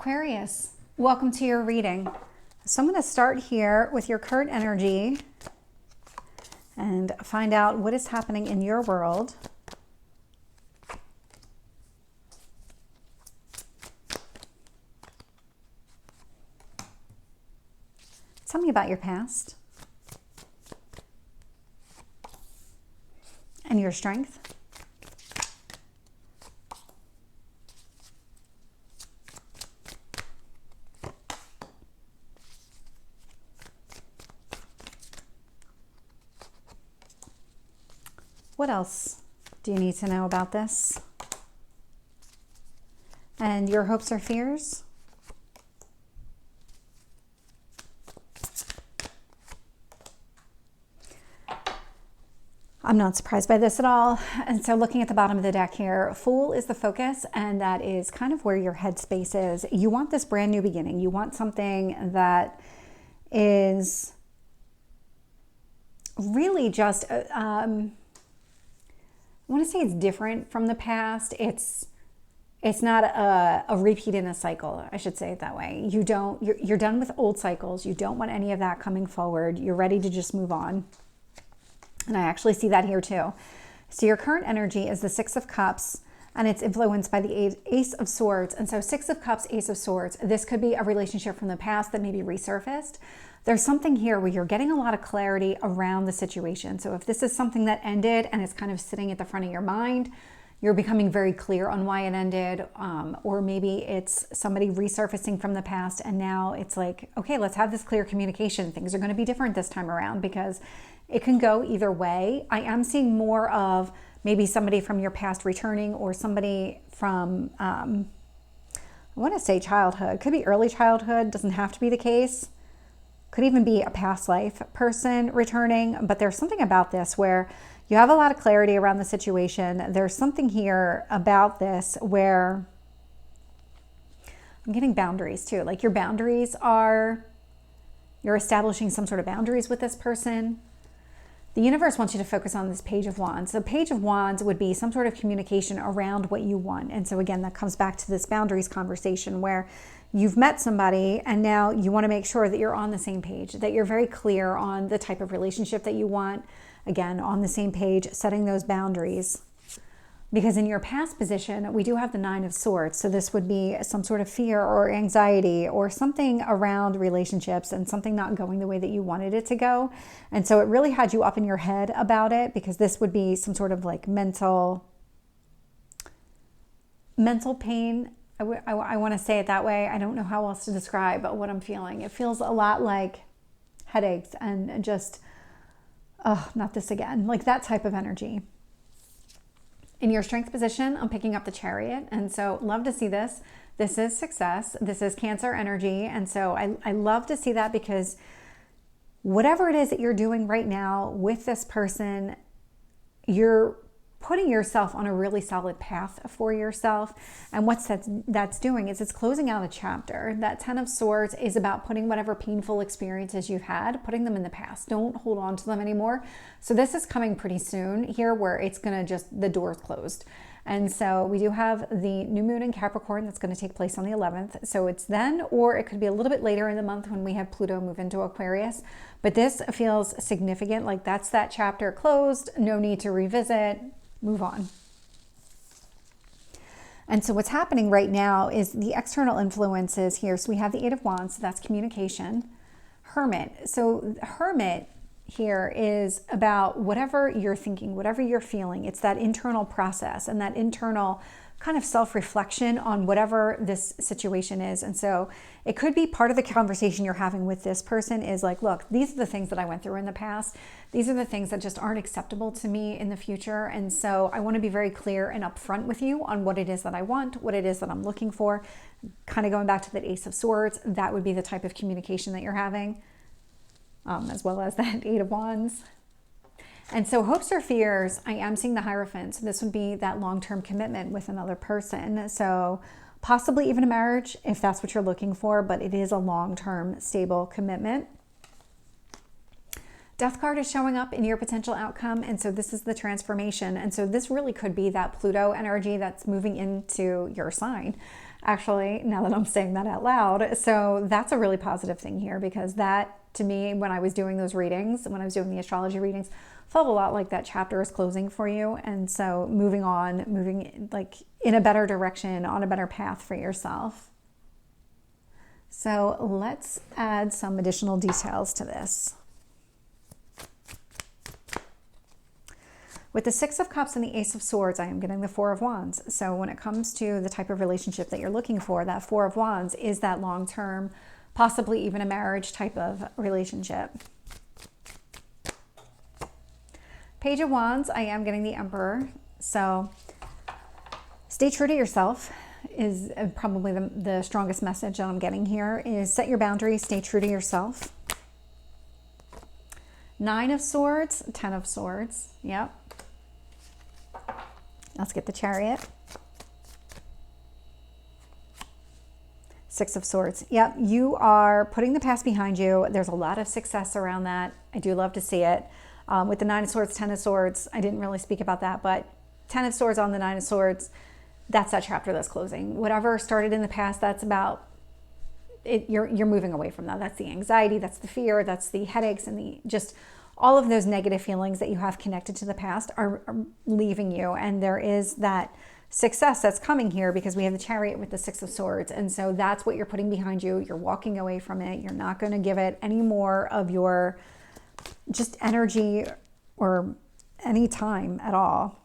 Aquarius, welcome to your reading. So I'm going to start here with your current energy and find out what is happening in your world. Tell me about your past and your strength. What else do you need to know about this? And your hopes or fears? I'm not surprised by this at all. And so looking at the bottom of the deck here, Fool is the focus, and that is kind of where your headspace is. You want this brand new beginning. You want something that is really just I want to say it's different from the past. It's not a repeat in a cycle. I should say it that way. You're done with old cycles. You don't want any of that coming forward. You're ready to just move on. And I actually see that here too. So your current energy is the Six of Cups, and it's influenced by the Ace of Swords. And so Six of Cups, Ace of Swords, this could be a relationship from the past that maybe resurfaced. There's something here where you're getting a lot of clarity around the situation. So if this is something that ended and it's kind of sitting at the front of your mind, you're becoming very clear on why it ended. Or maybe it's somebody resurfacing from the past and now it's like, okay, let's have this clear communication. Things are going to be different this time around because it can go either way. I am seeing more of maybe somebody from your past returning or somebody from, I want to say childhood. Could be early childhood, doesn't have to be the case. Could even be a past life person returning, but there's something about this where you have a lot of clarity around the situation. There's something here about this where I'm getting boundaries too. Like your boundaries are, you're establishing some sort of boundaries with this person. The universe wants you to focus on this Page of Wands. So Page of Wands would be some sort of communication around what you want. And so again, that comes back to this boundaries conversation where you've met somebody and now you want to make sure that you're on the same page, that you're very clear on the type of relationship that you want. Again, on the same page, setting those boundaries. Because in your past position, we do have the Nine of Swords. So this would be some sort of fear or anxiety or something around relationships and something not going the way that you wanted it to go. And so it really had you up in your head about it because this would be some sort of like mental pain. I want to say it that way. I don't know how else to describe what I'm feeling. It feels a lot like headaches and just, oh, not this again. Like that type of energy. In your strength position, I'm picking up the Chariot. And so love to see this. This is success. This is Cancer energy. And so I love to see that because whatever it is that you're doing right now with this person, you're putting yourself on a really solid path for yourself. And what that's doing is it's closing out a chapter. That Ten of Swords is about putting whatever painful experiences you've had, putting them in the past. Don't hold on to them anymore. So this is coming pretty soon here where it's going to just, the door's closed. And so we do have the new moon in Capricorn that's going to take place on the 11th. So it's then, or it could be a little bit later in the month when we have Pluto move into Aquarius. But this feels significant. Like that's that chapter closed. No need to revisit. Move on. And so what's happening right now is the external influences here. So we have the Eight of Wands, so that's communication. Hermit. So Hermit here is about whatever you're thinking, whatever you're feeling. It's that internal process and that internal kind of self-reflection on whatever this situation is. And so it could be part of the conversation you're having with this person is like, look, these are the things that I went through in the past. These are the things that just aren't acceptable to me in the future. And so I want to be very clear and upfront with you on what it is that I want, what it is that I'm looking for. Kind of going back to that Ace of Swords, that would be the type of communication that you're having, as well as that Eight of Wands. And so hopes or fears, I am seeing the Hierophant. So this would be that long-term commitment with another person. So possibly even a marriage if that's what you're looking for, but it is a long-term stable commitment. Death card is showing up in your potential outcome. And so this is the transformation. And so this really could be that Pluto energy that's moving into your sign. actually, now that I'm saying that out loud. So that's a really positive thing here, because that, to me, when I was doing those readings, when I was doing the astrology readings, felt a lot like that chapter is closing for you. And so moving on, moving like in a better direction, on a better path for yourself. So let's add some additional details to this. With the Six of Cups and the Ace of Swords, I am getting the Four of Wands. So when it comes to the type of relationship that you're looking for, that Four of Wands is that long-term, possibly even a marriage type of relationship. Page of Wands, I am getting the Emperor. So stay true to yourself is probably the strongest message that I'm getting here, is set your boundaries, stay true to yourself. Nine of Swords, Ten of Swords, yep. Let's get the Chariot. Six of Swords. Yep, you are putting the past behind you. There's a lot of success around that. I do love to see it. With the Nine of Swords, Ten of Swords, I didn't really speak about that, but Ten of Swords on the Nine of Swords, that's that chapter that's closing. Whatever started in the past, that's about it. You're moving away from that. That's the anxiety, that's the fear, that's the headaches, and the just all of those negative feelings that you have connected to the past are leaving you. And there is that success that's coming here, because we have the Chariot with the Six of Swords. And so that's what you're putting behind you. You're walking away from it. You're not going to give it any more of your just energy or any time at all.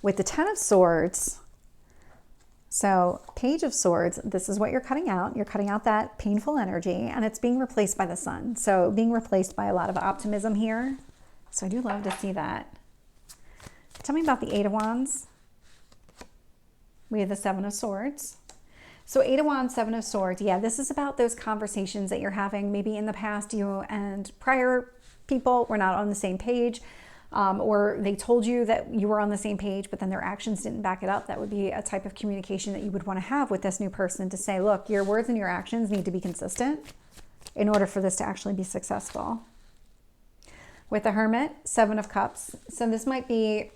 With the Ten of Swords, so Page of Swords, this is what you're cutting out. You're cutting out that painful energy, and it's being replaced by the Sun. So being replaced by a lot of optimism here. So I do love to see that. Tell me about the Eight of Wands. We have the Seven of Swords. So Eight of Wands, Seven of Swords. Yeah, this is about those conversations that you're having. Maybe in the past, you and prior people were not on the same page. Or they told you that you were on the same page, but then their actions didn't back it up. That would be a type of communication that you would want to have with this new person, to say, look, your words and your actions need to be consistent in order for this to actually be successful. With the Hermit, Seven of Cups. So this might be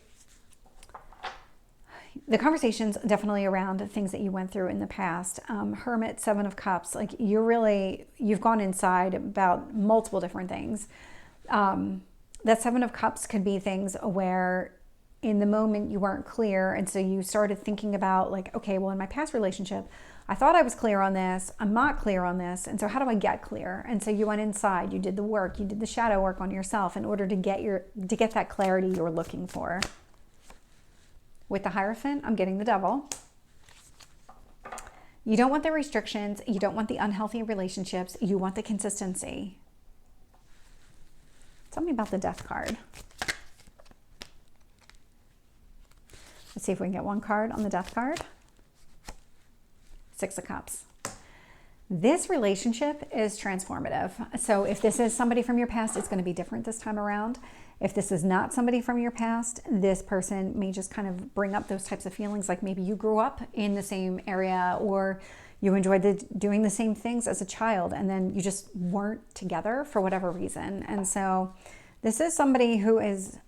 the conversations definitely around things that you went through in the past. Hermit, Seven of Cups, like you've gone inside about multiple different things. That Seven of Cups could be things where in the moment you weren't clear. And so you started thinking about like, okay, well, in my past relationship, I thought I was clear on this. I'm not clear on this. And so how do I get clear? And so you went inside, you did the work, you did the shadow work on yourself in order to get that clarity you're looking for. With the Hierophant, I'm getting the Devil. You don't want the restrictions. You don't want the unhealthy relationships. You want the consistency. Tell me about the Death card. Let's see if we can get one card on the Death card. Six of Cups. This relationship is transformative. So if this is somebody from your past, it's going to be different this time around. If this is not somebody from your past, this person may just kind of bring up those types of feelings, like maybe you grew up in the same area, or you enjoyed doing the same things as a child, and then you just weren't together for whatever reason. And so this is somebody who is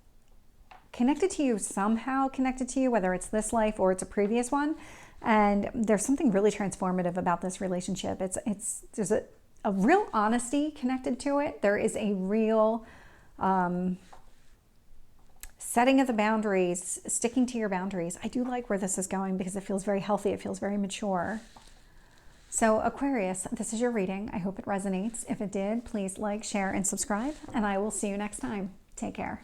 connected to you, somehow connected to you, whether it's this life or it's a previous one. And there's something really transformative about this relationship. There's a real honesty connected to it. There is a real setting of the boundaries, sticking to your boundaries. I do like where this is going because it feels very healthy. It feels very mature. So Aquarius, this is your reading. I hope it resonates. If it did, please like, share, and subscribe, and I will see you next time. Take care.